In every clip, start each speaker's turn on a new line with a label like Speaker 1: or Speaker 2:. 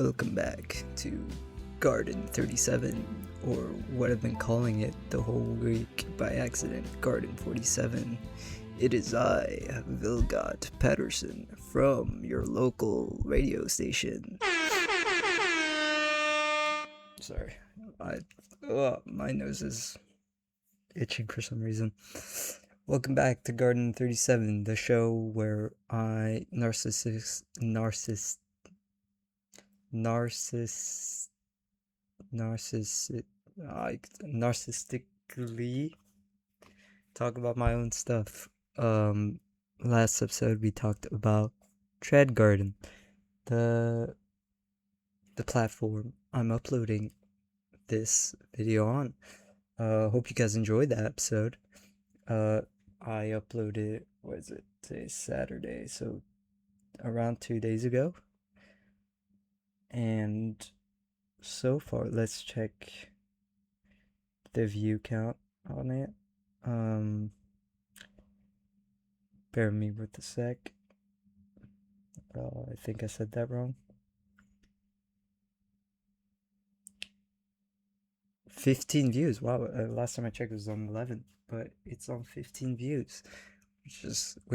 Speaker 1: Welcome back to Garden 37, or what I've been calling it the whole week by accident, Garden 47. It is I, Vilgot Patterson, from your local radio station. Sorry, my nose is itching for some reason. Welcome back to Garden 37, the show where I narcissistically talk about my own stuff. Last episode we talked about Tread Garden, the platform I'm uploading this video on. Hope you guys enjoyed that episode. I uploaded, today's Saturday, so around 2 days ago. And so far, let's check the view count on it. Bear me with a sec. I think I said that wrong. 15 views. Wow, last time I checked it was on 11, but it's on 15 views, which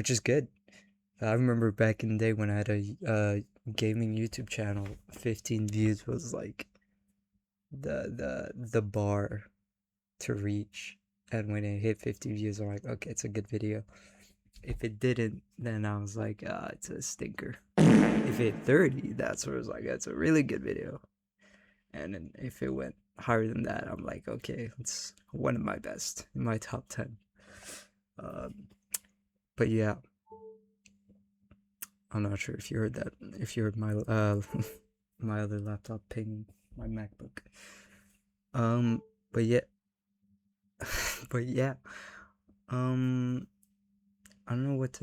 Speaker 1: is good. I remember back in the day when I had a gaming YouTube channel, 15 views was like the bar to reach, and when it hit 50 views, I'm like, okay, it's a good video. If it didn't, then I was like, it's a stinker. If it hit 30, that's where I was like, that's a really good video. And then if it went higher than that, I'm like, okay, it's one of my best in my top 10. But yeah, I'm not sure if you heard that. If you heard my my other laptop ping my MacBook. But yeah. I don't know what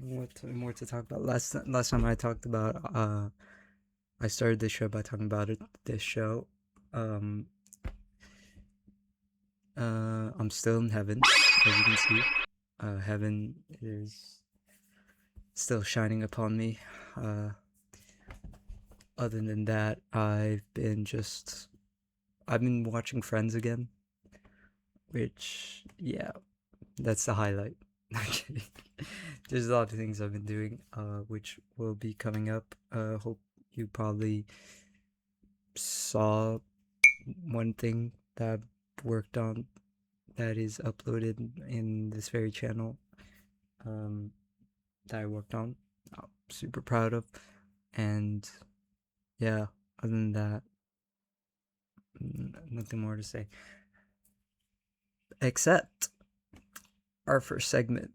Speaker 1: more to talk about. Last time I talked about I started this show by talking about this show. I'm still in heaven, as you can see. Heaven is still shining upon me. Other than that, I've been watching Friends again, which, yeah, that's the highlight. Okay. There's a lot of things I've been doing, which will be coming up. Hope you probably saw one thing that I've worked on that is uploaded in this very channel, that I worked on. I'm super proud of. And yeah, other than that, nothing more to say. Except our first segment.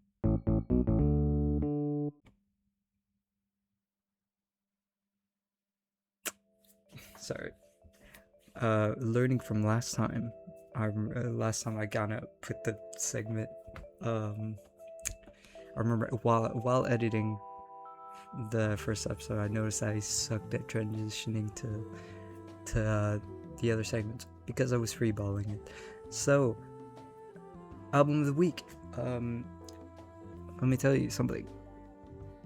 Speaker 1: Sorry. Learning from last time. Last time I gotta put the segment. I remember while editing the first episode, I noticed I sucked at transitioning to the other segments because I was freeballing it. So, album of the week. Let me tell you something.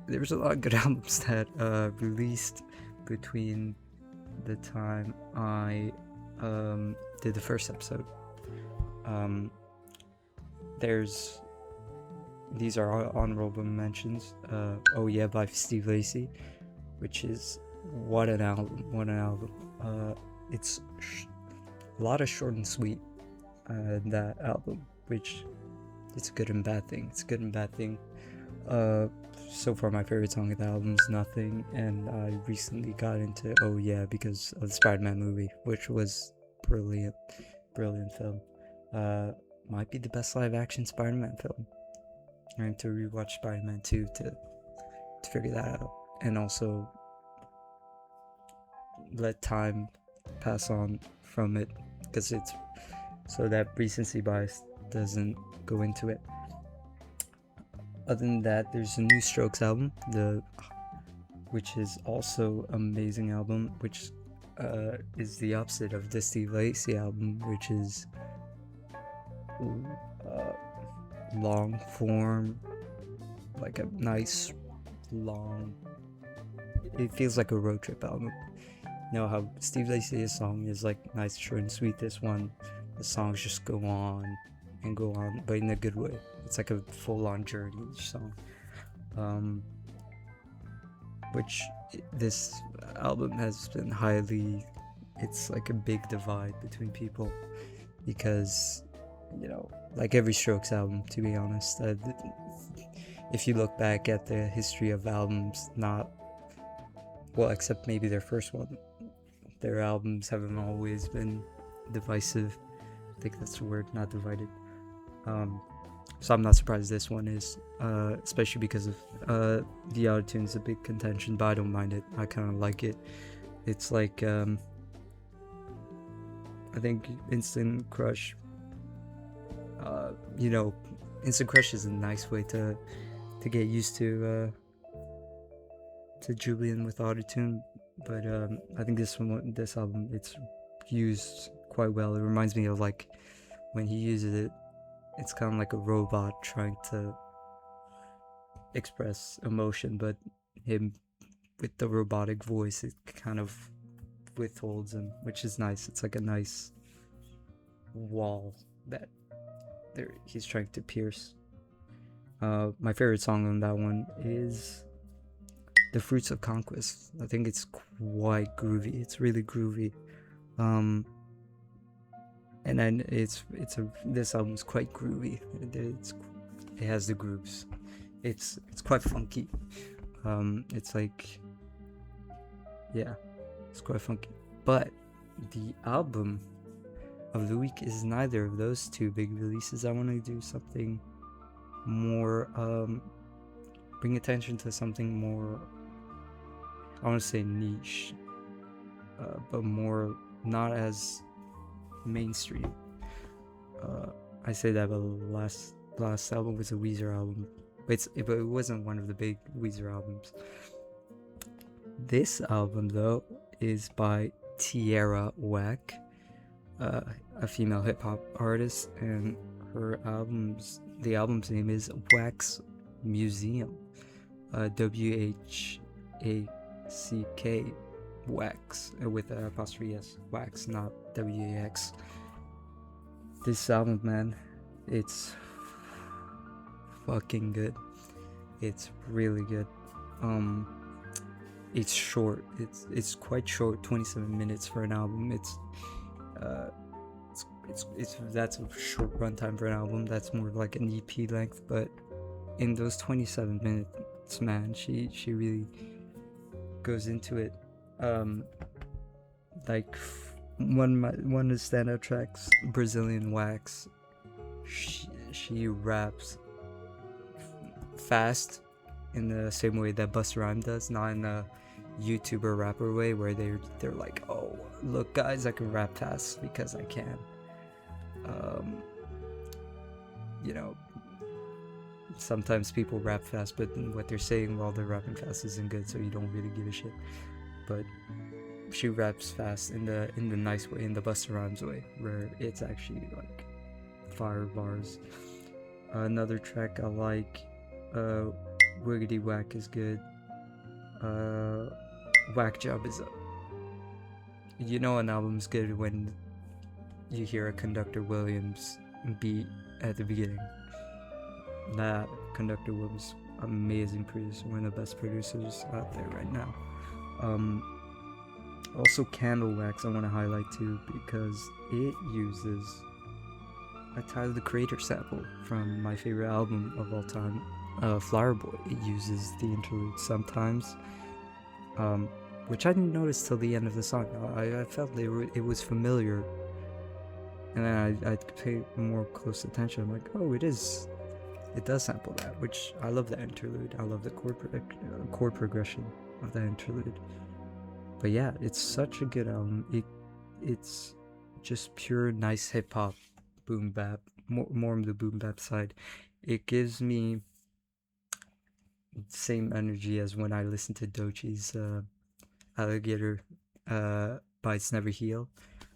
Speaker 1: There's a lot of good albums that released between the time I did the first episode. These are honorable mentions. Oh Yeah by Steve Lacy, which is what an album. It's a lot of short and sweet, that album, which it's a good and bad thing. So far my favorite song of the album is Nothing, and I recently got into Oh Yeah because of the Spider-Man movie, which was brilliant film. Might be the best live action Spider-Man film. I have to rewatch Spider-Man 2 to figure that out, and also let time pass on from it, because it's so that recency bias doesn't go into it. Other than that, there's a new Strokes album, which is also amazing album, which is the opposite of the Steve Lacy album, which is long form, like a nice long. It feels like a road trip album. You know how Steve Lacey's song is like nice, short, and sweet. This one, the songs just go on and go on, but in a good way. It's like a full-on journey, each song. Which this album has been highly. It's like a big divide between people because, like every Strokes album, to be honest. If you look back at the history of albums, not well, except maybe their first one, their albums haven't always been divisive. I think that's the word, not divided. So I'm not surprised this one is, especially because of the autotune's a big contention, but I don't mind it. I kind of like it. It's like I think Instant Crush. Instant Crush is a nice way to get used to Julian with autotune, but I think this album, it's used quite well. It reminds me of like when he uses it, it's kind of like a robot trying to express emotion, but him with the robotic voice, it kind of withholds him, which is nice. It's like a nice wall that he's trying to pierce. My favorite song on that one is The Fruits of Conquest. I think it's quite groovy. It's really groovy. And then this album's quite groovy. It has the grooves. It's quite funky. It's like, yeah, it's quite funky. But the album of the week is neither of those two big releases. I want to do something more, bring attention to something more, I want to say niche, but more not as mainstream. I say that, but last album was a Weezer album, but it wasn't one of the big Weezer albums. This album though is by Tierra Whack, a female hip hop artist, and the album's name is Wax Museum, WHACK, Wax, with an apostrophe S, Wax, not WAX. This album, man, it's fucking good. It's really good. It's short. It's quite short. 27 minutes for an album. That's a short runtime for an album. That's more like an EP length. But in those 27 minutes, man, she really goes into it. Like one of the standout tracks, Brazilian Wax. She raps fast in the same way that Busta Rhymes does, not in a YouTuber rapper way where they're like, oh look guys, I can rap fast because I can. Sometimes people rap fast, but what they're saying while they're rapping fast isn't good, so you don't really give a shit. But she raps fast in the nice way, in the Busta Rhymes way, where it's actually like fire bars. Another track I like, Wiggity Whack is good. Whack Job is up. An album's good when you hear a Conductor Williams beat at the beginning. That Conductor Williams, amazing producer, one of the best producers out there right now. Also Candle Wax I want to highlight too, because it uses a Tyler the Creator sample from my favorite album of all time, Flower Boy. It uses the interlude sometimes, which I didn't notice till the end of the song. I felt it was familiar, and then I paid more close attention. I'm like, oh, it does sample that, which I love that interlude. I love the chord progression of that interlude. But yeah, it's such a good album. It's just pure nice hip hop, boom bap, more on the boom bap side. It gives me same energy as when I listen to Doechie's Alligator Bites Never Heal,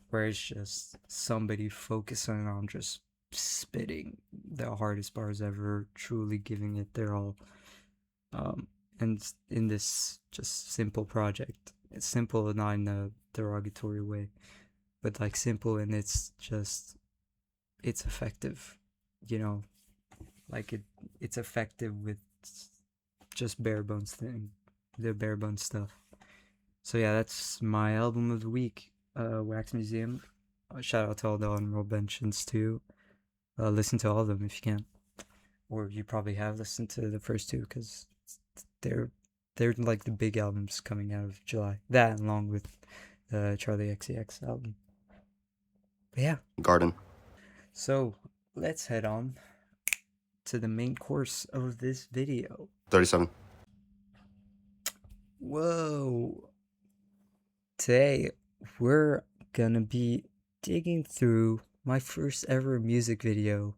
Speaker 1: where it's just somebody focusing on just spitting the hardest bars ever, truly giving it their all. And in this just simple project, it's simple not in a derogatory way, but like simple, and it's effective, you know, like it's effective with just the bare bones stuff. So yeah, that's my album of the week, Wax Museum. Shout out to all the honorable mentions too. Listen to all of them if you can, or you probably have listened to the first two because they're like the big albums coming out of July. That along with the Charlie XCX album. But yeah.
Speaker 2: Garden.
Speaker 1: So let's head on to the main course of this video.
Speaker 2: 37.
Speaker 1: Whoa. Today we're gonna be digging through my first ever music video.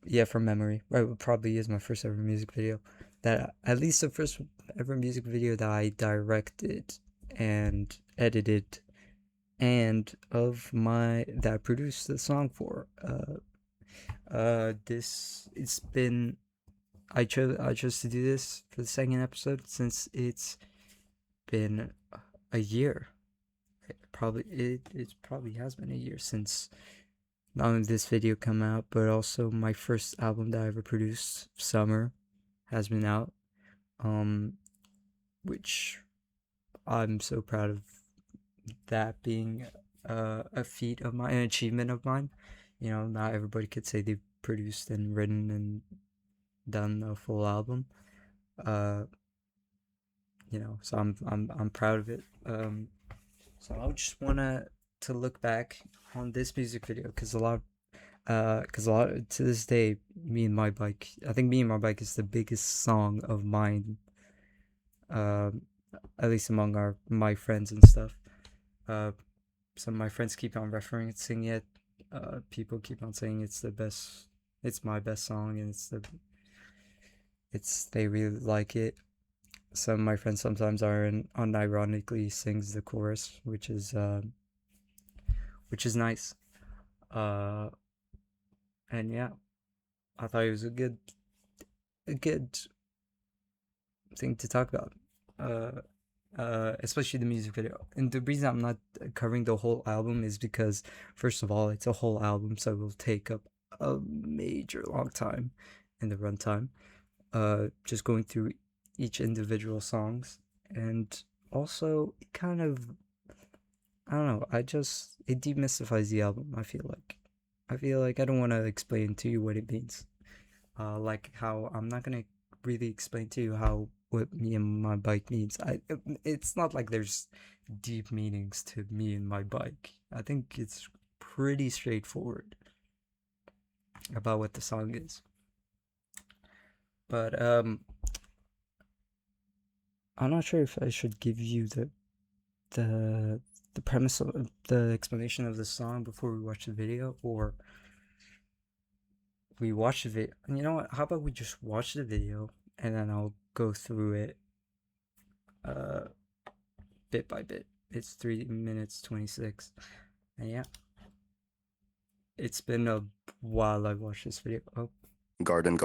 Speaker 1: Yeah, from memory. Right, it probably is my first ever music video. That at least the first ever music video that I directed and edited, and that I produced the song for. I chose to do this for the second episode since it's been a year. It probably has been a year since not only this video come out, but also my first album that I ever produced, Summer, has been out. Which I'm so proud of that being a feat of mine, an achievement of mine. You know, not everybody could say they've produced and written and done a full album. You know, so I'm proud of it. So I just wanna to look back on this music video because a lot to this day, Me and My Bike. I think Me and My Bike is the biggest song of mine. At least among my friends and stuff. Some of my friends keep on referencing it. People keep on saying it's the best. It's my best song, and they really like it. Some of my friends sometimes unironically sings the chorus, which is nice. And yeah, I thought it was a good thing to talk about. Especially the music video. And the reason I'm not covering the whole album is because, first of all, it's a whole album, so it will take up a major long time in the runtime. Just going through each individual songs, and also it kind of, I don't know, it demystifies the album. I feel like I don't want to explain to you what it means. Like how I'm not gonna really explain to you what Me and My Bike means. It's not like there's deep meanings to Me and My Bike. I think it's pretty straightforward about what the song is. But I'm not sure if I should give you the premise of the explanation of the song before we watch the video, or we watch the video. You know what? How about we just watch the video and then I'll go through it bit by bit. It's 3 minutes 26. And yeah, it's been a while I watched this video. Oh,
Speaker 2: Garden.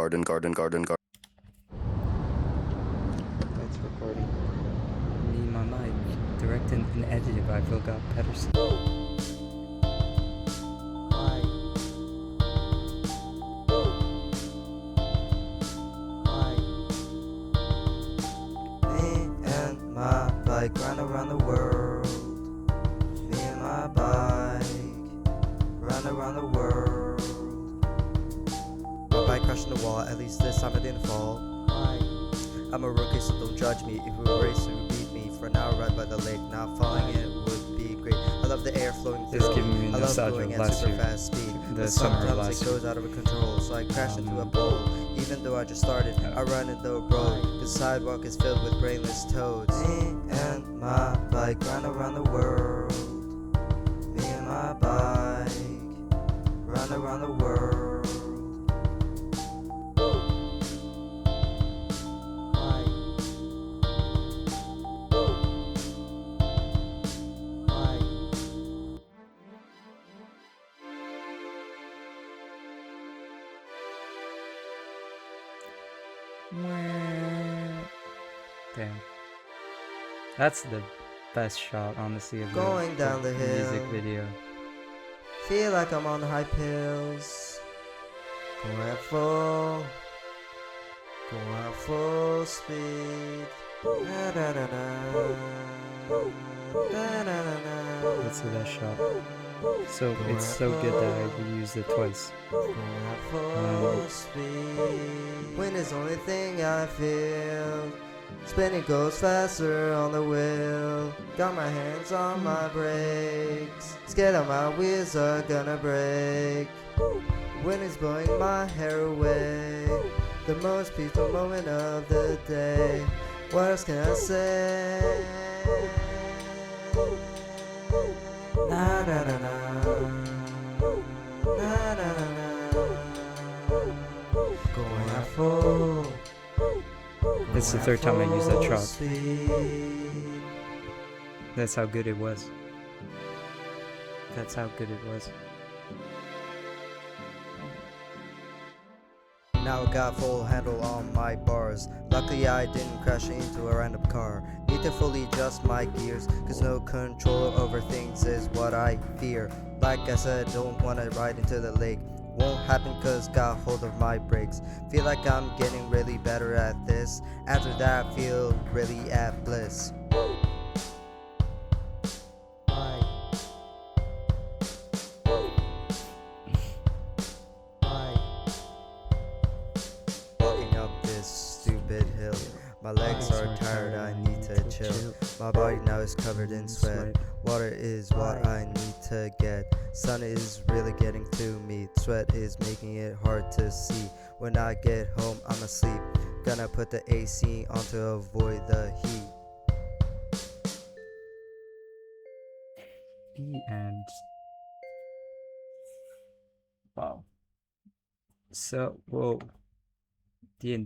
Speaker 1: that's recording. Me and My Mic, directed and edited by Vilga Pedersen.
Speaker 3: Run around the world. Me and my bike. Run around the world. My bike crashed in the wall. At least this time I didn't fall. I'm a rookie, so don't judge me. If we race, you beat me. For an hour ride by the lake. Now falling in would be great. I love the air flowing through.
Speaker 1: It's giving me
Speaker 3: I love
Speaker 1: nostalgia
Speaker 3: going
Speaker 1: of
Speaker 3: at
Speaker 1: last
Speaker 3: super
Speaker 1: year.
Speaker 3: fast speed.
Speaker 1: The summer of
Speaker 3: sometimes
Speaker 1: last
Speaker 3: it goes out of control, so I crash into a pole. Even though I just started, I run into a road. The sidewalk is filled with brainless toads. Me and my bike run around the world. Me and my bike run around the world.
Speaker 1: Damn. That's best shot, honestly, of
Speaker 3: Going down the
Speaker 1: music
Speaker 3: hill.
Speaker 1: video.
Speaker 3: Feel like I'm on the high pills. Going at full speed.
Speaker 1: That's the best shot. So it's so good that I reused it twice.
Speaker 3: Going at full speed. Wind is the only thing I feel. Spinning goes faster on the wheel. Got my hands on my brakes. Scared that my wheels are gonna break. Wind is blowing my hair away. The most peaceful moment of the day. What else can I say? Na na na na. Na na na na. Going at full.
Speaker 1: It's the third time I used that shot.
Speaker 3: Speed.
Speaker 1: That's how good it was. That's how good it was.
Speaker 3: Now I got full handle on my bars. Luckily I didn't crash into a random car. Need to fully adjust my gears, cause no control over things is what I fear. Like I said, don't wanna ride into the lake. Won't happen cause got hold of my brakes. Feel like I'm getting really better at this. After that I feel really at bliss. Walking up this stupid hill. My legs are tired, I need to chill. My body now is covered in sweat. Water is what I need to get. Sun is really getting to me. Sweat is making it hard to see. When I get home, I'm asleep. Gonna put the AC on to avoid the heat.
Speaker 1: The end. Wow. So, whoa. The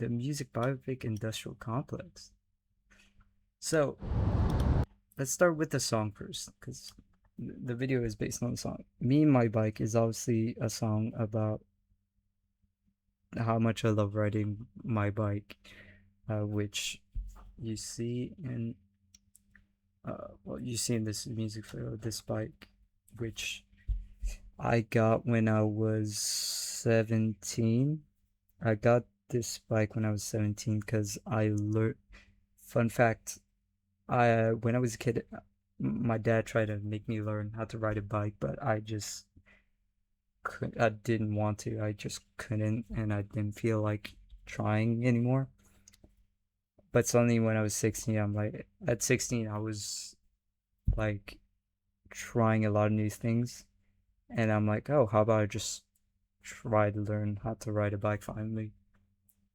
Speaker 1: music biopic industrial complex. So, let's start with the song first, because the video is based on the song. Me and My Bike is obviously a song about how much I love riding my bike, which you see in you see in this music video, this bike, which I got when I was 17. I got this bike when I was 17 because I learned. Fun fact: when I was a kid, my dad tried to make me learn how to ride a bike, but I just couldn't. I didn't want to. I just couldn't, and I didn't feel like trying anymore. But suddenly, when I was 16, I'm like, at 16, I was like trying a lot of new things, and I'm like, oh, how about I just try to learn how to ride a bike finally?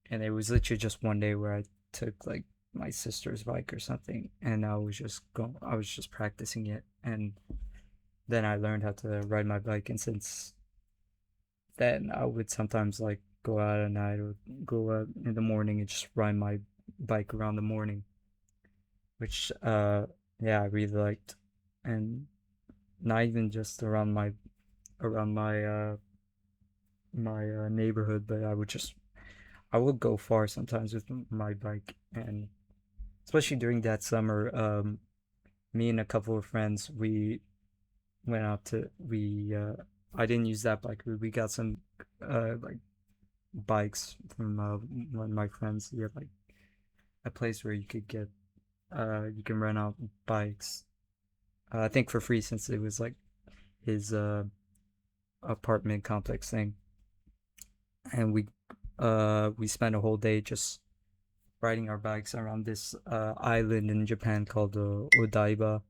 Speaker 1: And it was literally just one day where I took like my sister's bike or something, and I was just practicing it, and then I learned how to ride my bike. And since then, I would sometimes like go out at night or go out in the morning and just ride my bike around the morning, which yeah, I really liked. And not even just around my neighborhood, but I would go far sometimes with my bike. And especially during that summer, me and a couple of friends, we went out to we I didn't use that bike. We got some like bikes from one of my friends. He had like a place where you could get you can rent out bikes. I think for free, since it was like his apartment complex thing. And we spent a whole day just riding our bikes around this island in Japan called Odaiba,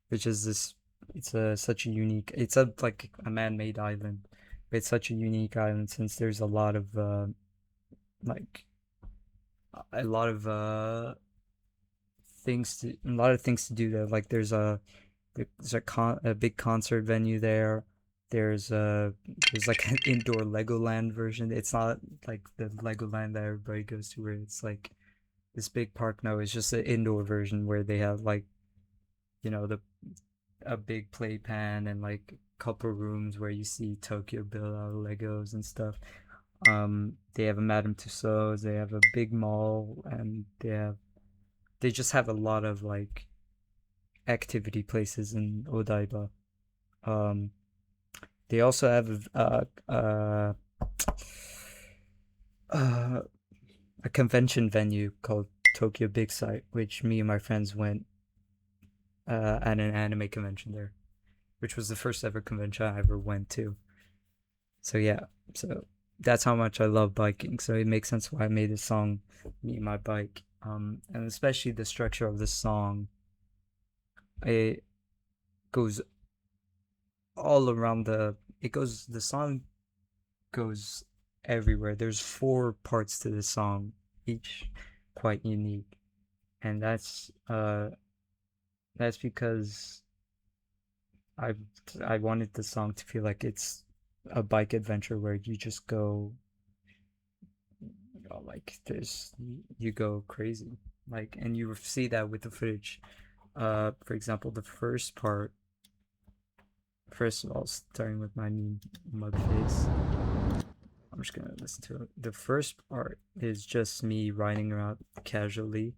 Speaker 1: which is this. It's such a unique. It's a like a man-made island. But it's such a unique island since there's a lot of like a lot of things to do there. Like there's a big concert venue there. There's like an indoor Legoland version. It's not like the Legoland that everybody goes to, where it's like this big park. No, it's just an indoor version where they have like, the a big playpen and like a couple rooms where you see Tokyo built out of Legos and stuff. They have a Madame Tussauds. They have a big mall, and they just have a lot of like activity places in Odaiba. Um, they also have uh, a convention venue called Tokyo Big Sight, which me and my friends went at an anime convention there, which was the first ever convention I ever went to. So yeah, so that's how much I love biking. So it makes sense why I made this song, "Me and My Bike," and especially the structure of the song. It goes all around the. It goes. The song goes everywhere. There's 4 parts to the song, each quite unique, and that's because I I wanted the song to feel like it's a bike adventure where you just go, like there's you go crazy, like, and you see that with the footage. For example, the first part. First of all, starting with my mug face. I'm just gonna listen to it. The first part is just me riding around casually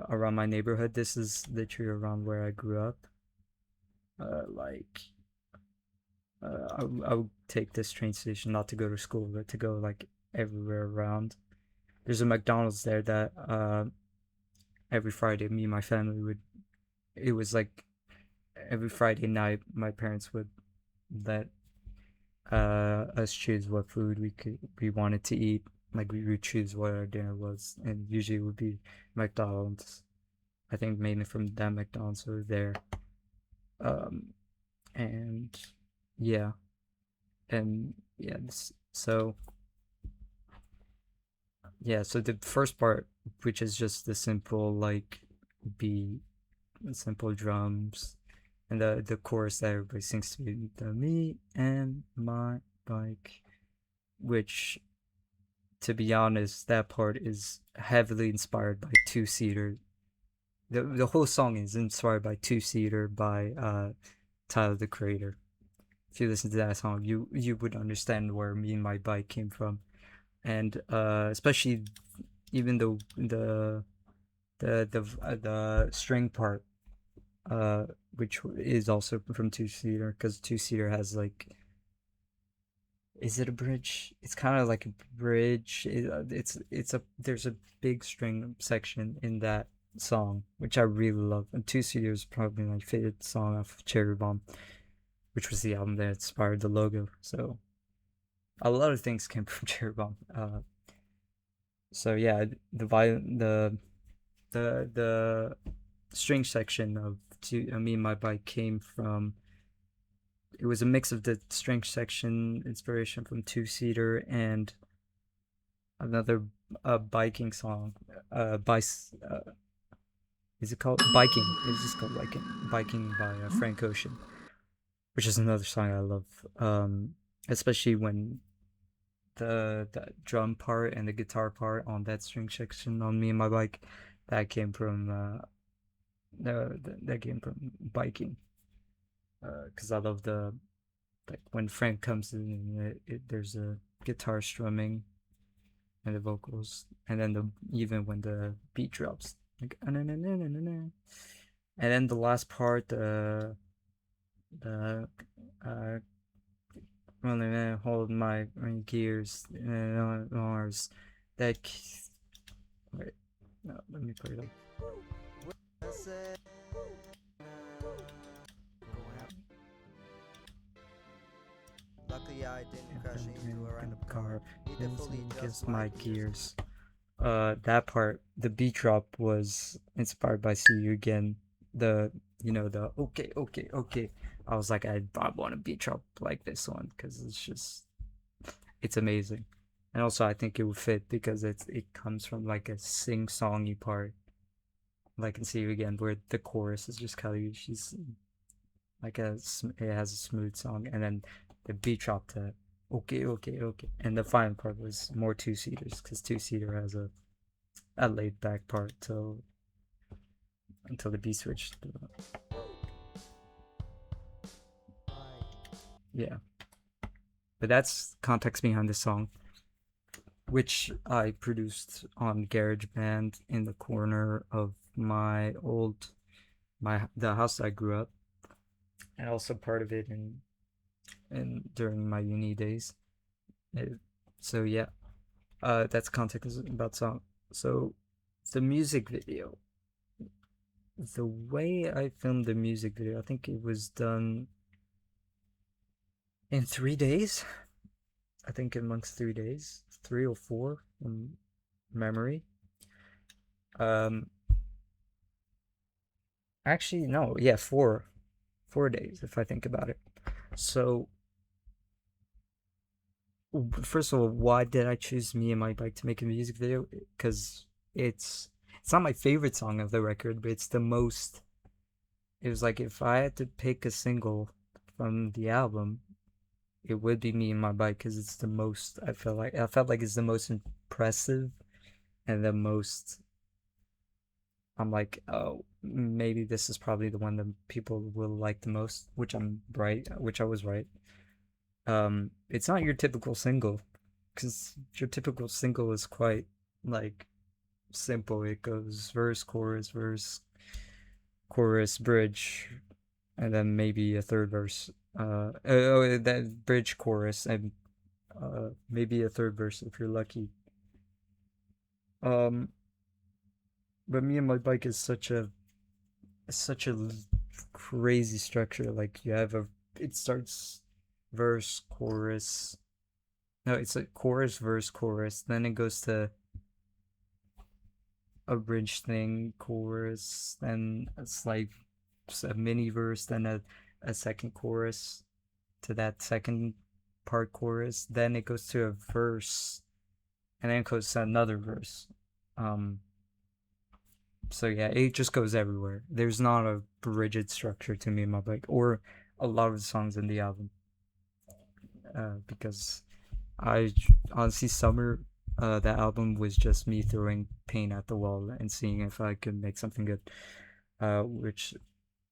Speaker 1: around my neighborhood. This is literally around where I grew up. Like, I would take this train station not to go to school, but to go like everywhere around. There's a McDonald's there that every Friday me and my family would. It was like every Friday night my parents would let us choose what food we wanted to eat. Like we would choose what our dinner was, and usually it would be McDonald's. I think mainly from that McDonald's over there. Um, and yeah, and yeah, so yeah, so the first part, which is just the simple like beat, simple drums, and the chorus that everybody sings to the "Me and My Bike," which, to be honest, that part is heavily inspired by Two Seater. The whole song is inspired by Two Seater by Tyler the Creator. If you listen to that song, you would understand where "Me and My Bike" came from, and especially even though the string part, which is also from Two Seater, because Two Seater has like, is it a bridge? It's kind of like a bridge. It's a there's a big string section in that song, which I really love. And Two Seater is probably my favorite song off Cherry Bomb, which was the album that inspired the logo. So a lot of things came from Cherry Bomb. So yeah, the string section of Me and My Bike came from. It was a mix of the string section inspiration from Two Seater and another biking song. Is it called Biking? It's just called Biking by Frank Ocean, which is another song I love. Especially when the drum part and the guitar part on that string section on Me and My Bike, that came from that came from biking. Because I love like when Frank comes in, there's a guitar strumming and the vocals, and then even when the beat drops, like and then the last part, the hold my gears on ours. That wait, no, let me put it up.
Speaker 3: Luckily, I didn't crash into a random car.
Speaker 1: Neither fully adjust my gears. That part, the beat drop was inspired by "See You Again." The the okay, okay, okay. I was like, I want a beat drop like this one because it's amazing, and also I think it would fit because it comes from like a sing-songy part, like in "See You Again," where the chorus is just Kelly. She's like it has a smooth song, and then the beat drop to okay, okay, okay, and the final part was more Two Seaters because Two Seater has a laid back part until the beat switched. Yeah, but that's context behind the song, which I produced on GarageBand in the corner of my old the house I grew up, and also part of it in during my uni days. It, so yeah, that's context about song. So the music video, the way I filmed the music video, I think it was done in 3 days. I think amongst 3 days, 3 or 4 in memory. Um, actually, no, yeah, 4 days if I think about it. So, first of all, why did I choose Me and My Bike to make a music video? Because it's not my favorite song of the record, but it's the most. It was like if I had to pick a single from the album, it would be Me and My Bike because it's the most. I felt like it's the most impressive and the most. I'm like, oh, maybe this is probably the one that people will like the most, which I'm right, which I was right. It's not your typical single, because your typical single is quite like simple. It goes verse, chorus, bridge, and then maybe a third verse. That bridge, chorus, and maybe a third verse if you're lucky. Um, but Me and My Bike is such a crazy structure. Like it starts verse, chorus. No, it's a chorus, verse, chorus. Then it goes to a bridge thing, chorus. Then it's like a mini verse. Then a second chorus to that second part chorus. Then it goes to a verse, and then it goes to another verse. Um, so yeah, it just goes everywhere. There's not a rigid structure to Me and My Bike or a lot of the songs in the album. Because I honestly Summer, that album was just me throwing paint at the wall and seeing if I could make something good. Which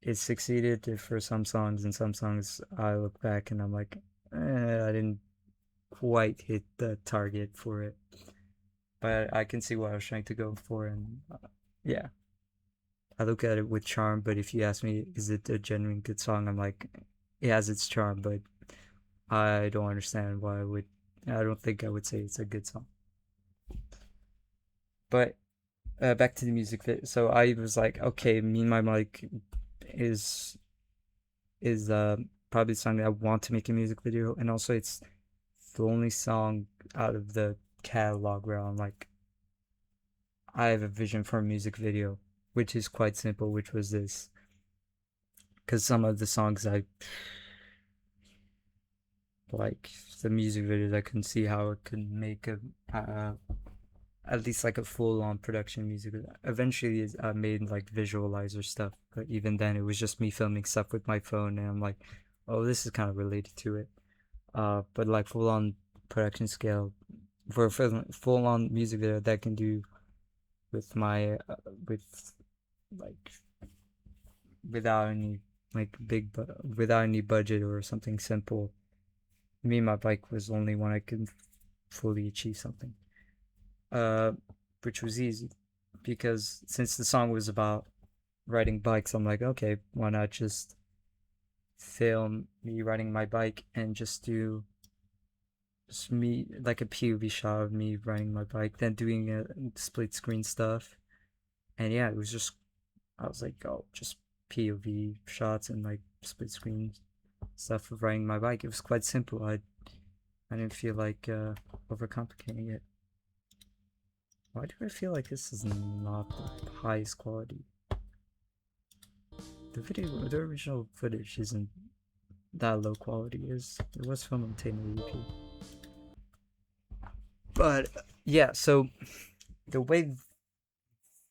Speaker 1: it succeeded for some songs, and some songs I look back and I'm like, I didn't quite hit the target for it. But I can see what I was trying to go for, and yeah, I look at it with charm. But if you ask me, is it a genuine good song? I'm like, it has its charm, but I don't understand why I would. I don't think I would say it's a good song. But back to the music fit. So I was like, okay, Me and My Mic is is probably the song that I want to make a music video, and also it's the only song out of the catalog where I'm like, I have a vision for a music video, which is quite simple, which was this. Because some of the songs I like, the music videos, I couldn't see how it could make at least like a full on production music. Eventually, I made like visualizer stuff, but even then, it was just me filming stuff with my phone, and I'm like, oh, this is kind of related to it. But like full on production scale for a full on music video that I can do with my with like without any like without any budget or something simple. Me and My Bike was only when I could fully achieve something. Uh, which was easy because since the song was about riding bikes, I'm like, okay, why not just film me riding my bike and just me like a POV shot of me riding my bike, then doing split screen stuff. And yeah, it was just I was like, oh, just POV shots and like split screen stuff of riding my bike. It was quite simple. I didn't feel like overcomplicating it. Why do I feel like this is not the highest quality? The original footage isn't that low quality. It was filmed on 1080p. But yeah, so the way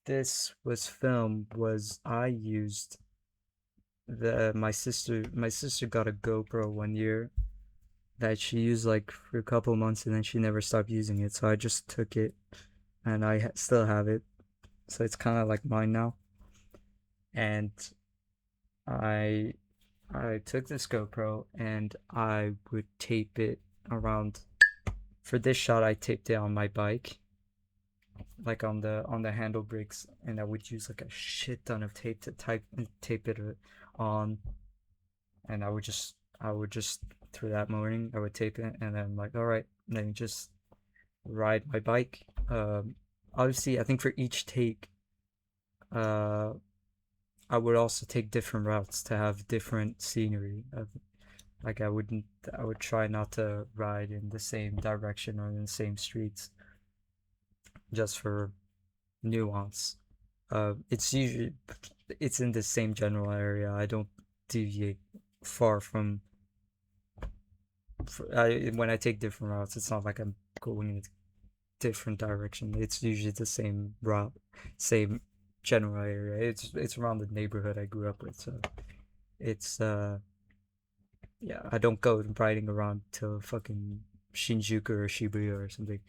Speaker 1: this was filmed was I used my sister got a GoPro one year that she used like for a couple of months and then she never stopped using it. So I just took it and I still have it. So it's kind of like mine now. And I I took this GoPro and I would tape it around. For this shot, I taped it on my bike, like on the handle brakes, and I would use like a shit ton of tape to tape it on, and I would just through that morning I would tape it, and then like, all right, then just ride my bike. Obviously, I think for each take, uh, I would also take different routes to have different scenery. Like I would try not to ride in the same direction or in the same streets, just for nuance. It's in the same general area. I don't deviate far from. When I take different routes, it's not like I'm going in a different direction. It's usually the same route, same general area. It's around the neighborhood I grew up with, so it's yeah. I don't go riding around to fucking Shinjuku or Shibuya or something.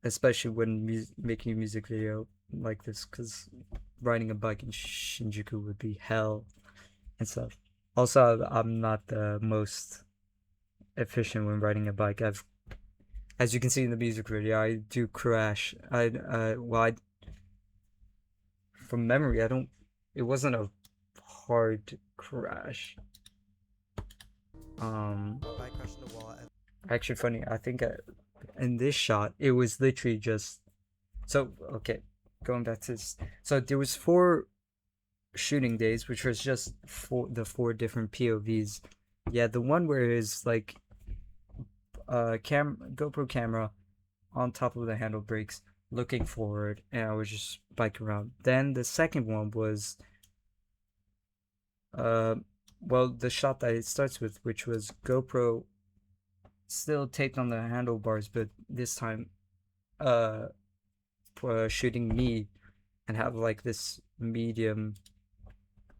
Speaker 1: Especially when making a music video like this, because riding a bike in Shinjuku would be hell and stuff. Also, I'm not the most efficient when riding a bike. As you can see in the music video, I do crash. From memory, I don't. It wasn't a hard crash.
Speaker 3: My crush in the wall.
Speaker 1: Actually, funny. I think in this shot, it was literally just. So okay, going back to this. So there was 4 shooting days, which was just the 4 different POVs. Yeah, the one where it's like GoPro camera on top of the handle brakes, looking forward, and I was just biking around. Then the second one was well, the shot that it starts with, which was GoPro still taped on the handlebars, but this time shooting me, and have like this medium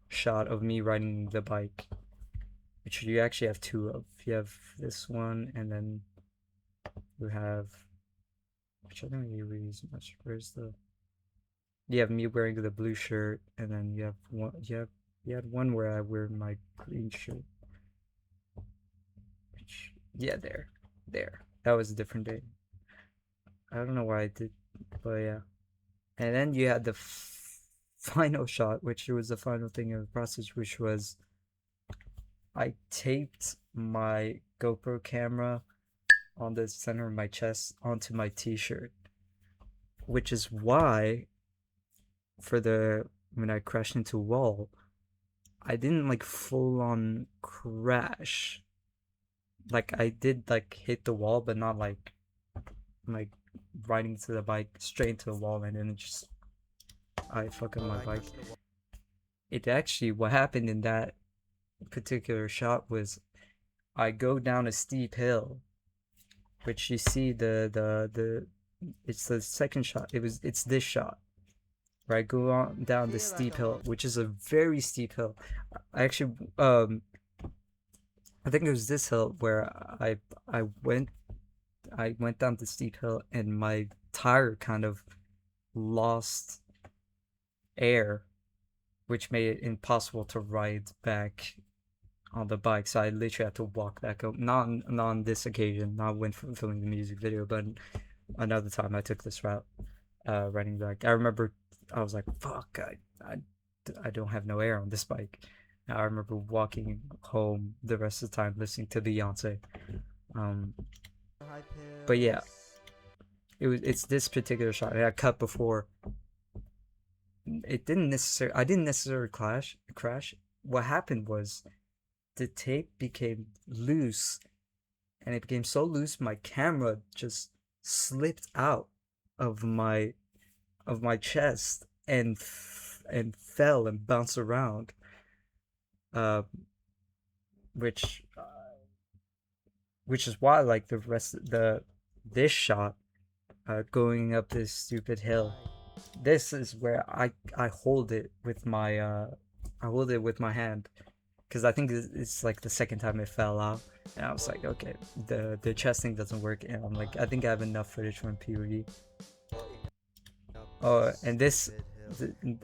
Speaker 1: shot of me riding the bike, which you actually have 2 of. You have this one, and then you have, which I don't really use much. Where's the? You have me wearing the blue shirt, and then you have one. You had one where I wear my green shirt. Which, yeah, there. That was a different day. I don't know why I did, but yeah. And then you had the final shot, which was the final thing in the process, which was I taped my GoPro camera on the center of my chest onto my t-shirt, which is why when I crashed into a wall, I didn't like full on crash. Like I did like hit the wall, but not like riding to the bike straight into the wall, and then I fuck up my bike. It actually, what happened in that particular shot was I go down a steep hill, which you see it's the second shot. It's this shot where I go on down the steep hill, which is a very steep hill. I actually I think it was this hill where I went down the steep hill, and my tire kind of lost air, which made it impossible to ride back on the bike. So I literally had to walk back up. Not on this occasion, not when filming the music video, but another time I took this route, riding back. I remember I was like, "Fuck, I don't have no air on this bike." I remember walking home the rest of the time listening to Beyonce. But yeah, it's this particular shot. I got cut before. I didn't necessarily crash. What happened was the tape became loose, and it became so loose my camera just slipped out of my chest and fell and bounced around. Which is why like the rest of this shot, going up this stupid hill, this is where I hold it with my hand, because I think it's like the second time it fell out, and I was like, okay, the chest thing doesn't work, and I'm like, I think I have enough footage from POD. Oh, and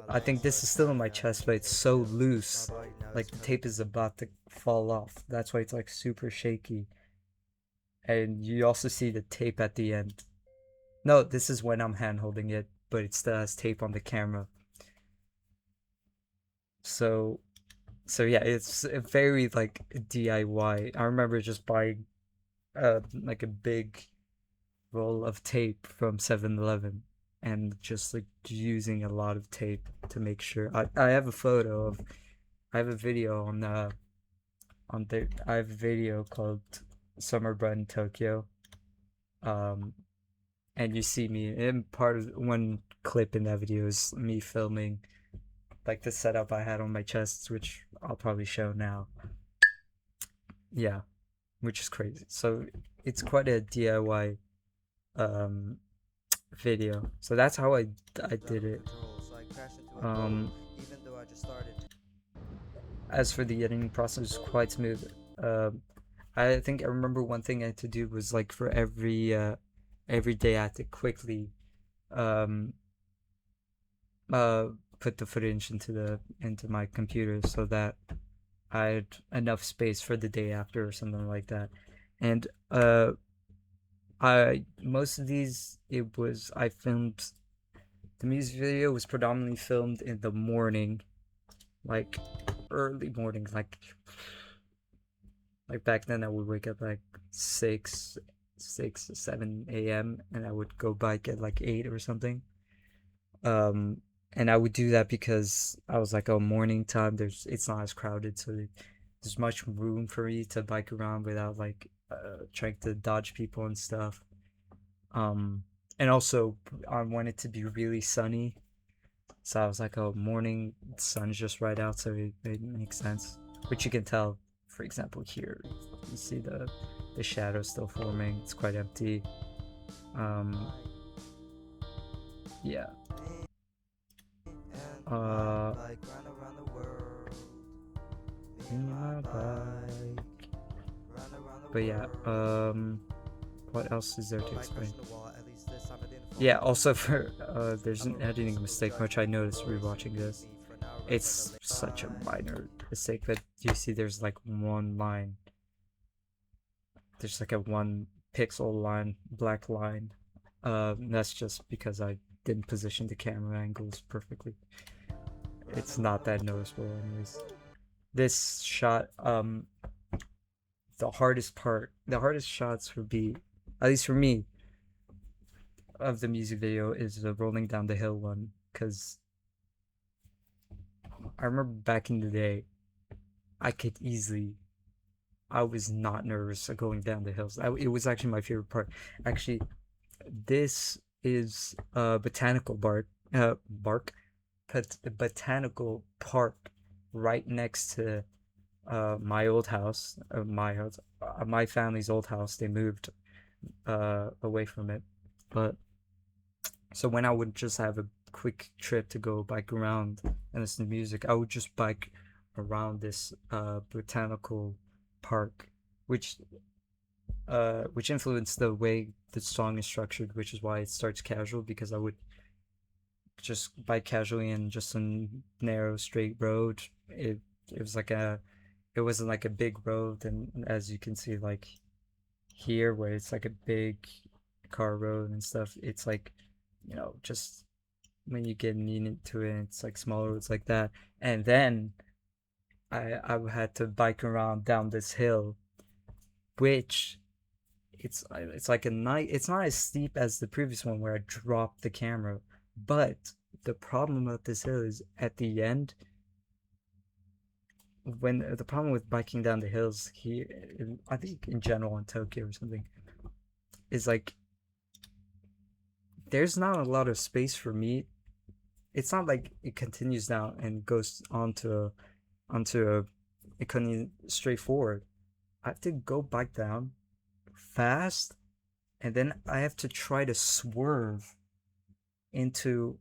Speaker 1: I think this is still in my chest, but it's so loose, like the tape is about to fall off. That's why it's like super shaky. And you also see the tape at the end. No, this is when I'm hand holding it, but it still has tape on the camera. So yeah, it's a very like DIY. I remember just buying like a big roll of tape from 7-Eleven and just like using a lot of tape to make sure. I have a photo of I have a video I have a video called Summer Bread in Tokyo. Um and you see me in part of one clip in that video is me filming like the setup I had on my chest, which I'll probably show now. Yeah, which is crazy. So it's quite a DIY um video. So that's how I did it. Um as for the editing process, quite smooth. I think I remember one thing I had to do was like for every day I had to quickly um uh put the footage into my computer so that I had enough space for the day after or something like that. And I most of these it was I filmed the music video was predominantly filmed in the morning, like early morning, like back then I would wake up like 7 a.m. and I would go bike at like 8 or something. Um, and I would do that because I was like, oh, morning time. It's not as crowded, so there's much room for me to bike around without like trying to dodge people and stuff. Um, and also I want it to be really sunny, so I was like, oh, morning sun's just right out, so it makes sense. Which you can tell, for example, here you see the shadow still forming. It's quite empty. Um, yeah. In my bike. But yeah, what else is there to explain? Yeah, also for there's an editing mistake which I noticed rewatching this. It's such a minor mistake, but you see there's like one line. There's like a 1 pixel line, black line. That's just because I didn't position the camera angles perfectly. It's not that noticeable anyways. This shot, the hardest shots would be, at least for me, of the music video is the rolling down the hill one, because I remember back in the day, I was not nervous of going down the hills. It was actually my favorite part. Actually, this is a botanical park right next to my old house, my family's old house. They moved away from it, but so when I would just have a quick trip to go bike around and listen to music, I would just bike around this botanical park, which influenced the way the song is structured, which is why it starts casual, because I would just bike casually in just a narrow straight road. It was like it wasn't like a big road, and as you can see, like here where it's like a big car road and stuff, it's like, just when you get into it, it's like small roads like that. And then I had to bike around down this hill, which it's like a night. It's not as steep as the previous one where I dropped the camera, but the problem with this hill is at the end. When the problem with biking down the hills here, I think in general in Tokyo or something, is like there's not a lot of space for me. It's not like it continues down and goes onto a it continues straight forward. I have to go back down fast, and then I have to try to swerve into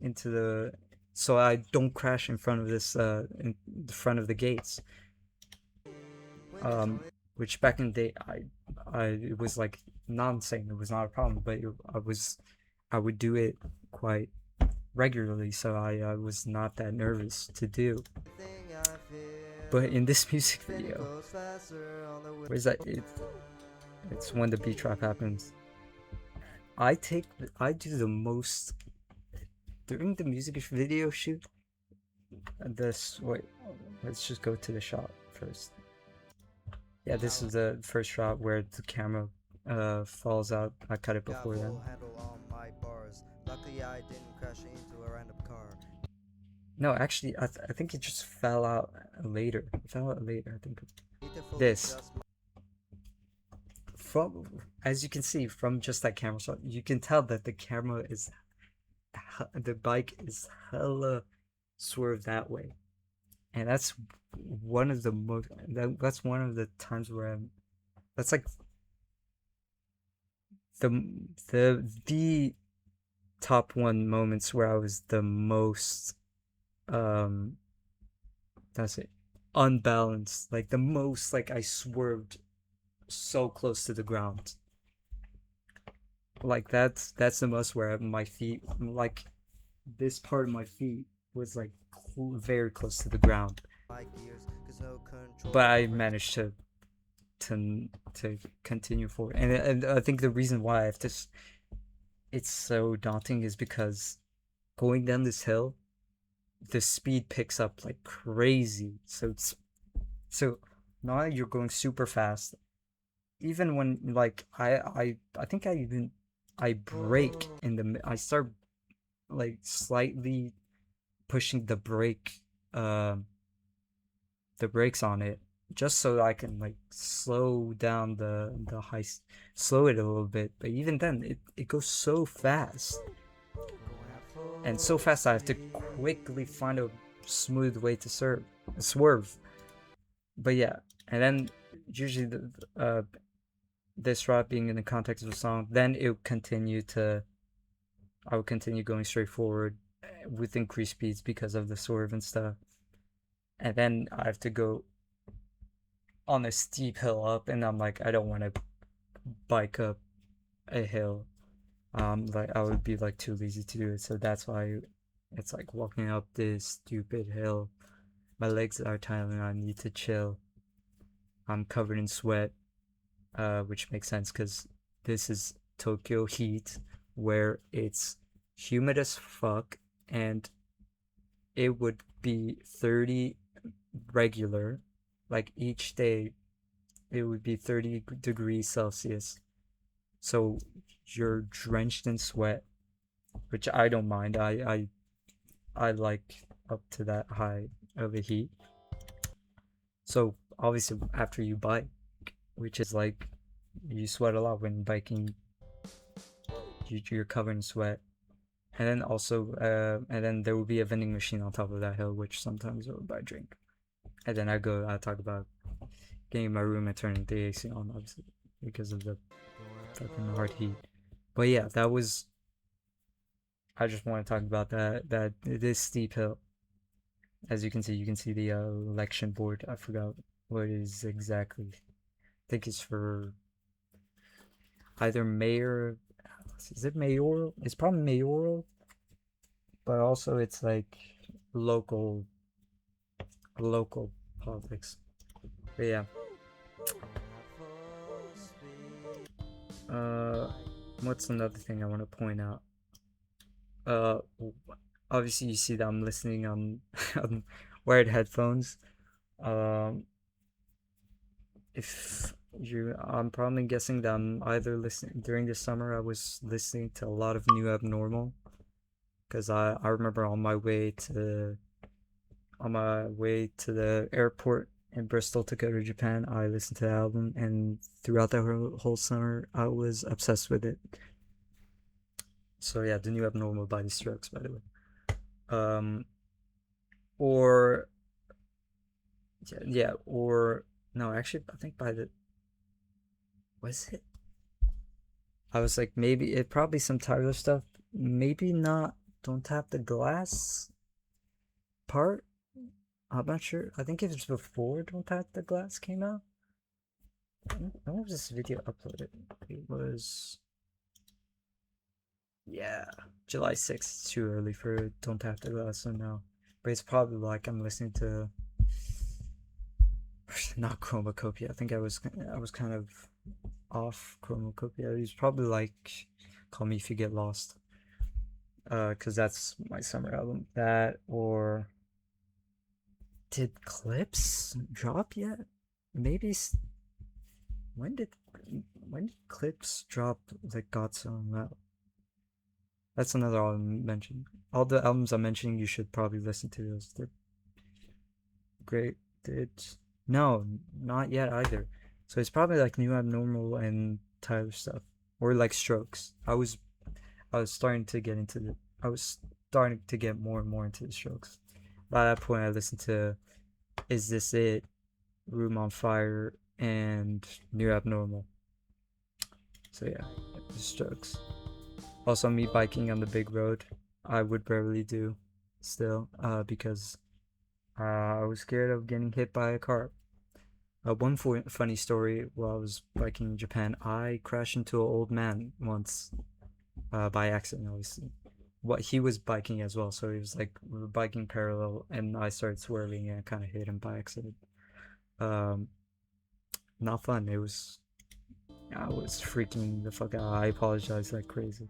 Speaker 1: the so I don't crash in front of in the front of the gates. Which back in the day I it was like not saying it was not a problem, but I would do it quite regularly, so I was not that nervous to do. But in this music video, where's that? It's when the beat drop happens. I do the most during the music video shoot. This wait, let's just go to the shot first. Yeah, this is the first shot where the camera falls out. I cut it
Speaker 3: Got
Speaker 1: before then.
Speaker 3: full handle on my bars. Luckily I didn't crash into a random car.
Speaker 1: No, actually, I think it just fell out later. It fell out later. I think
Speaker 3: Need to fully
Speaker 1: this
Speaker 3: adjust
Speaker 1: from as you can see from just that camera shot, you can tell that the camera is the bike is hella swerved that way, and that's one of the most that's one of the times where that's like the the top one moments where I was the most that's it unbalanced, like the most like I swerved so close to the ground. Like that's the most where my feet, like this part of my feet was like very close to the ground,
Speaker 3: my gears, cause no control.
Speaker 1: but I managed to continue forward. And I think the reason why I have to it's so daunting is because going down this hill, the speed picks up like crazy. So now you're going super fast. Even when like I think I brake in I start like slightly pushing the brakes on it just so I can like slow down slow it a little bit. But even then it goes so fast. And so fast I have to quickly find a smooth way to swerve. But yeah, and then usually this route being in the context of the song, then I would continue going straight forward with increased speeds because of the swerve and stuff. And then I have to go on a steep hill up, and I'm like, I don't want to bike up a hill. Like I would be like too lazy to do it, so that's why it's like walking up this stupid hill. My legs are tired, I need to chill. I'm covered in sweat, which makes sense because this is Tokyo heat, where it's humid as fuck, and it would be 30 regular, like each day it would be 30 degrees Celsius. So you're drenched in sweat, which I don't mind. I like up to that high of a heat. So obviously after you bike, which is like you sweat a lot when biking, you're covered in sweat. And then also and then there will be a vending machine on top of that hill, which sometimes I would buy a drink. And then I talk about getting in my room and turning the AC on, obviously, because of the fucking hard heat. But yeah, that was. I just want to talk about that it is steep hill. As you can see the election board. I forgot what it is exactly. I think it's for either mayor. Is it mayoral? It's probably mayoral, but also it's like local politics. But yeah. Uh, what's another thing I want to point out? Uh, obviously you see that I'm listening on, on wired headphones. Um, if I'm probably guessing that I'm either listening during the summer. I was listening to a lot of New Abnormal, because I remember on my way to the airport in Bristol to go to Japan, I listened to the album, and throughout the whole summer, I was obsessed with it. So yeah, the New Abnormal by the Strokes, by the way. Or yeah, or no, actually, I think by the was it? I was like, maybe it probably some Tyler stuff. Maybe not. Don't tap the glass part. I'm not sure. I think it was before Don't Tap the Glass came out. When was this video uploaded? It was, yeah, July 6th. It's too early for Don't Tap the Glass, so no. But it's probably like I'm listening to not Chromacopia. I think I was kind of off Chromacopia. It was probably like Call Me If You Get Lost. Cause that's my summer album. That, or did Clips drop yet? Maybe when did Clips drop the God song out? That's another album I mentioned. All the albums I'm mentioning, you should probably listen to those. They're great. Did No, not yet either. So it's probably like New Abnormal and Tyler stuff, or like Strokes. I was starting to get into the. I was starting to get more and more into the Strokes. By that point, I listened to Is This It, Room on Fire, and New Abnormal. So yeah, the Strokes. Also, me biking on the big road, I would rarely do still, because I was scared of getting hit by a car. One funny story: while I was biking in Japan, I crashed into an old man once, by accident, obviously. What he was biking as well, so he was like, we were biking parallel, and I started swerving and kind of hit him by accident. Um, Not fun. I was freaking the fuck out. I apologized like crazy.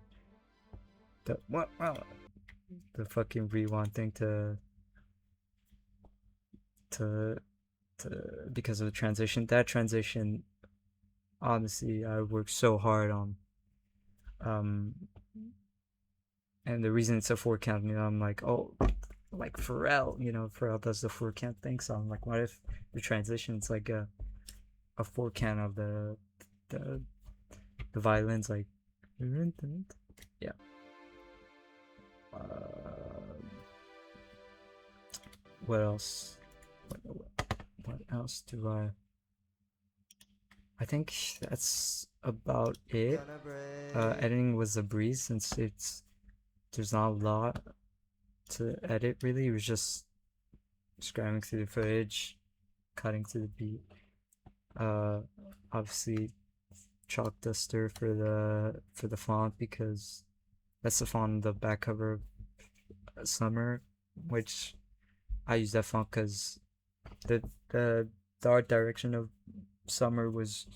Speaker 1: What? The fucking rewind thing to because of the transition. That transition, honestly, I worked so hard on. Um, and the reason it's a 4 count, I'm like, oh, like Pharrell, Pharrell does the 4 count thing. So I'm like, what if the transition it's like a 4 count of the the violins, like, yeah. What else? What else do I think that's about it. Editing was a breeze since there's not a lot to edit really. It was just scrambling through the footage, cutting to the beat. Obviously chalk duster for the font, because that's the font on the back cover of Summer, which I use that font because the art direction of Summer was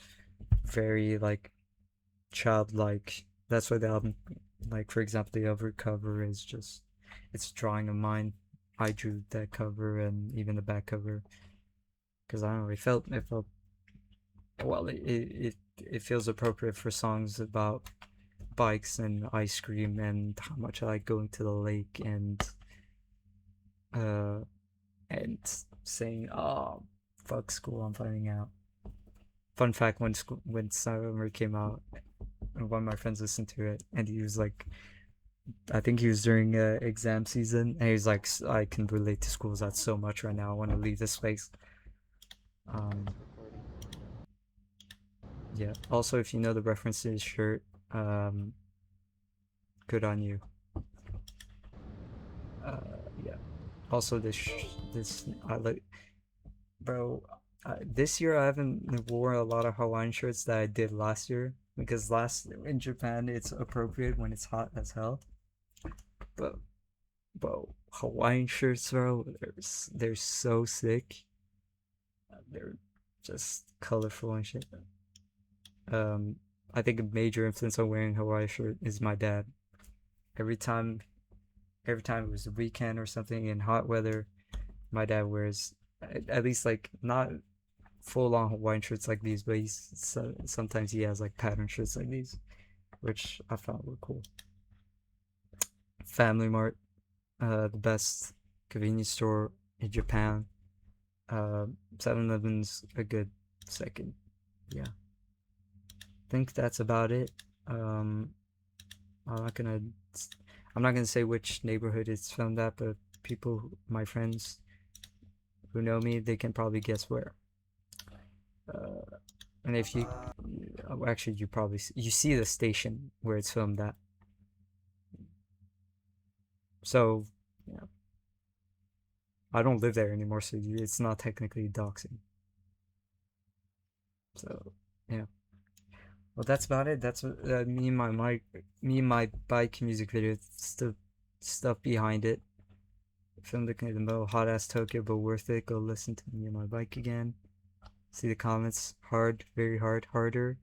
Speaker 1: very like childlike. That's why the album, like for example, the other cover is just, it's a drawing of mine. I drew that cover and even the back cover because I don't know. It felt well. It feels appropriate for songs about bikes and ice cream and how much I like going to the lake and saying, "Oh, fuck school, I'm finding out." Fun fact: when Summer came out, one of my friends listened to it, and he was like, I think he was during exam season, and he was like, "I can relate to schools that so much right now. I want to leave this place." Yeah. Also, if you know the reference to his shirt, good on you. Yeah. Also, this I like, bro. This year I haven't worn a lot of Hawaiian shirts that I did last year, because in Japan it's appropriate when it's hot as hell. But bro, Hawaiian shirts, bro, they're so sick. They're just colorful and shit. I think a major influence on wearing a Hawaii shirt is my dad. Every time, every time it was a weekend or something in hot weather, my dad wears at least like not full on Hawaiian shirts like these, but sometimes he has like pattern shirts like these, which I found were cool. Family Mart, the best convenience store in Japan. 7-Eleven's a good second. Yeah. Think that's about it. I'm not gonna say which neighborhood it's filmed at, but my friends who know me, they can probably guess where. And if you, actually, you see the station where it's filmed at. So, yeah, I don't live there anymore, so it's not technically doxing. So, yeah. Well, that's about it. That's me and my bike music video. Stuff behind it. Filmed in the middle of hot ass Tokyo, but worth it. Go listen to me and my bike again. See the comments. Hard, very hard, harder.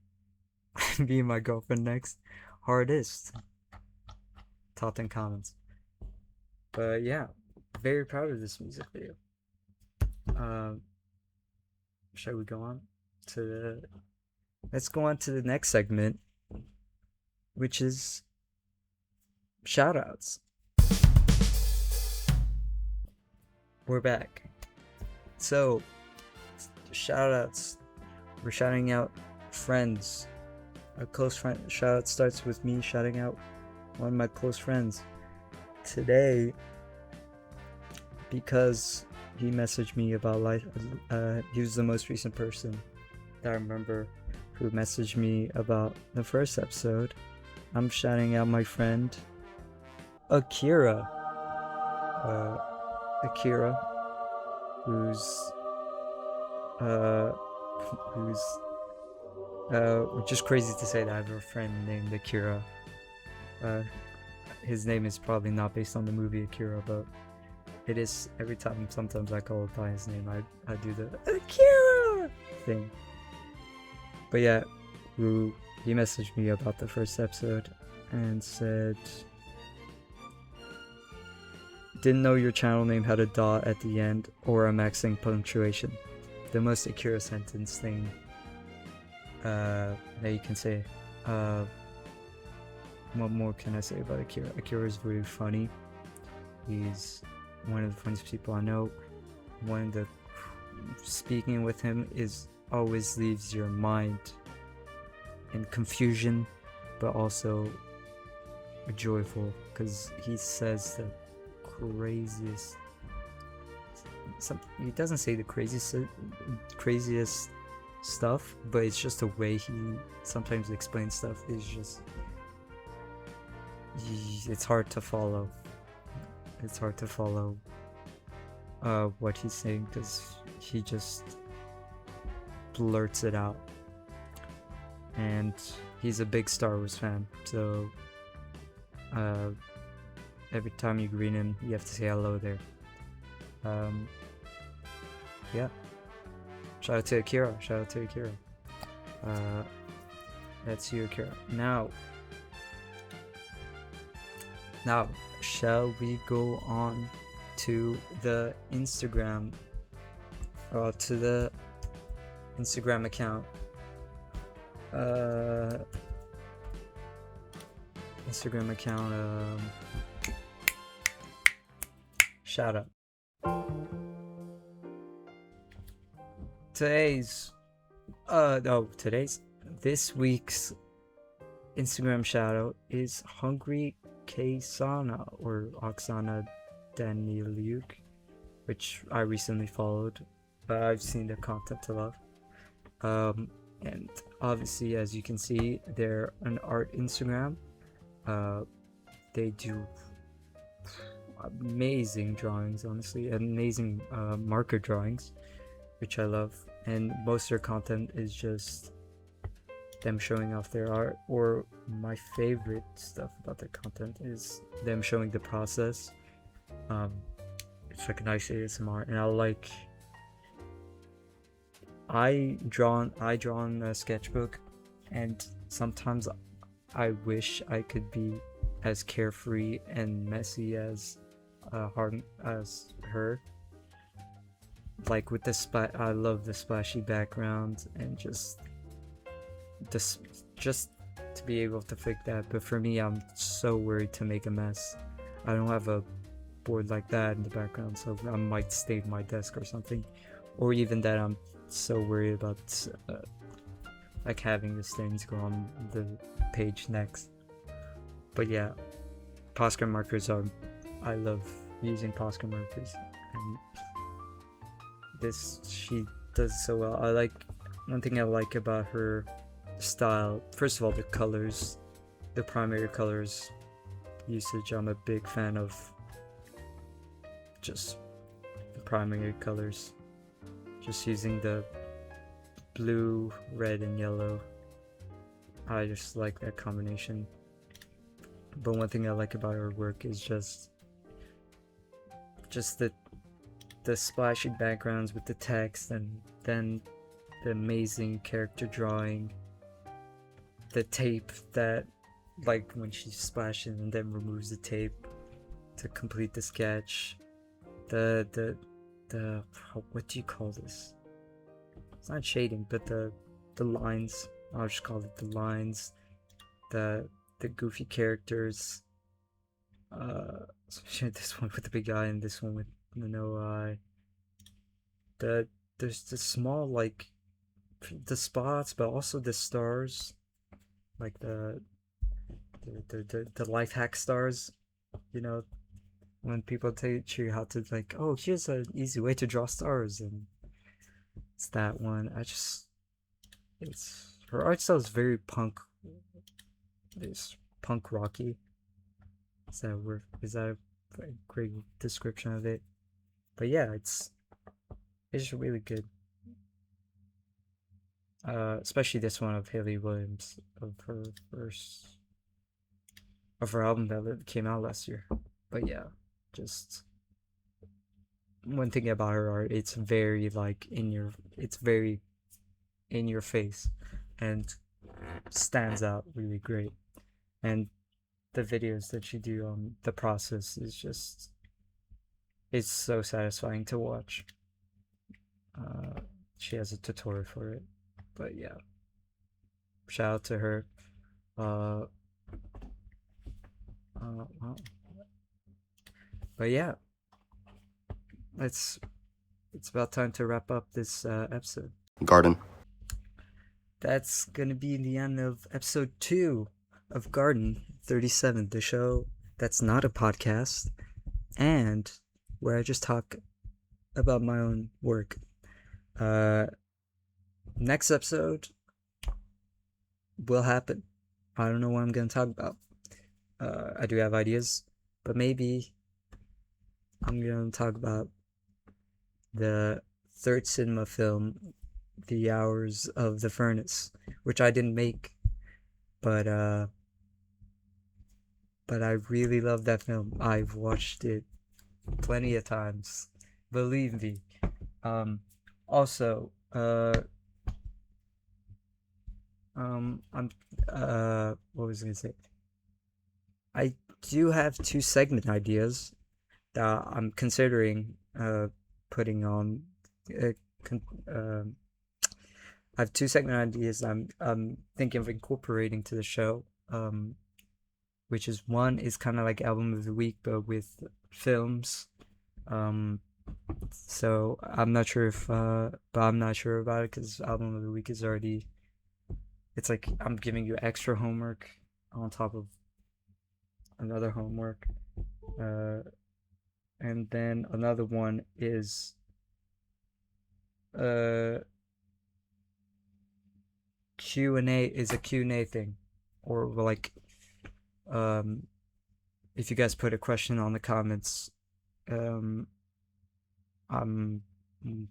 Speaker 1: Me and my girlfriend next. hardest top 10 comments. But yeah, very proud of this music video. Shall we go on to the? Let's go on to the next segment, which is shoutouts. We're back. So, shoutouts. We're shouting out friends. A close friend. Shoutout starts with me shouting out one of my close friends today because he messaged me about life. He was the most recent person that I remember who messaged me about the first episode. I'm shouting out my friend Akira. Akira, who's just crazy to say that I have a friend named Akira. His name is probably not based on the movie Akira, but it is. Every time, sometimes I call it by his name, I do the Akira thing. But yeah, he messaged me about the first episode and said, didn't know your channel name had a dot at the end or a maxing punctuation. The most Akira sentence thing that you can say. What more can I say about Akira? Akira is very funny. He's one of the funniest people I know. Speaking with him always leaves your mind in confusion, but also joyful, because he says the craziest. He doesn't say the craziest stuff, but it's just the way he sometimes explains stuff is just. It's hard to follow. It's hard to follow what he's saying because he just blurts it out. And he's a big Star Wars fan, so every time you greet him, you have to say hello there. Yeah. Shout out to Akira. That's you, Akira. Now, shall we go on to the Instagram? To the Instagram account. Shout out. This week's Instagram shout out is Hungry Kaysana or Oksana Danilyuk, which I recently followed, but I've seen their content a lot. And obviously, as you can see, they're an art Instagram. They do amazing drawings, honestly, amazing marker drawings, which I love. And most of their content is just them showing off their art, or my favorite stuff about their content is them showing the process. It's like a nice ASMR, and I draw on a sketchbook, and sometimes I wish I could be as carefree and messy as her. Like with the I love the splashy background and just to be able to fix that. But for me, I'm so worried to make a mess. I don't have a board like that in the background, so I might stain my desk or something, or even that I'm so worried about like having the stains go on the page next. But yeah, Posca markers I love using Posca markers, and she does so well. One thing I like about her style, first of all, the colors, the primary colors usage. I'm a big fan of just the primary colors, just using the blue, red, and yellow. I just like that combination. But one thing I like about her work is just the splashy backgrounds with the text, and then the amazing character drawing, the tape that like when she splashes and then removes the tape to complete the sketch. The what do you call this? It's not shading, but the lines. I'll just call it the lines. The goofy characters. This one with the big eye and this one with no eye. There's the small like the spots, but also the stars, like the life hack stars. You know, when people teach you how to like, oh, here's an easy way to draw stars, and it's that one. It's her art style is very punk. It's punk rocky. Is that a great description of it? But yeah, it's really good. Especially this one of Haley Williams, of her album that came out last year. But yeah, just one thing about her art, it's very in your face and stands out really great. And the videos that she do on the process is just, it's so satisfying to watch. She has a tutorial for it, but yeah, shout out to her. Well, but yeah, it's about time to wrap up this episode.
Speaker 2: Garden.
Speaker 1: That's gonna be the end of episode 2 of Garden 37, the show that's not a podcast, and where I just talk about my own work. Next episode will happen. I don't know what I'm gonna talk about. I do have ideas, but maybe I'm gonna talk about the third cinema film, The Hours of the Furnace, which I didn't make, but I really love that film. I've watched it plenty of times, believe me. Also, what was I gonna say? I do have 2 segment ideas that I'm considering putting on. I have 2 segment ideas I'm thinking of incorporating to the show. Which is, one is kind of like album of the week, but with films. So I'm not sure if, but I'm not sure about it because album of the week is already. It's like I'm giving you extra homework on top of another homework. And then another one is Q&A is a Q&A thing, or like if you guys put a question on the comments, I'm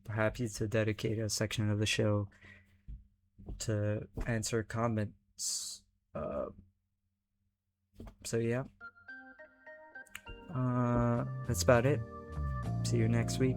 Speaker 1: happy to dedicate a section of the show to answer comments. So yeah, that's about it. See you next week.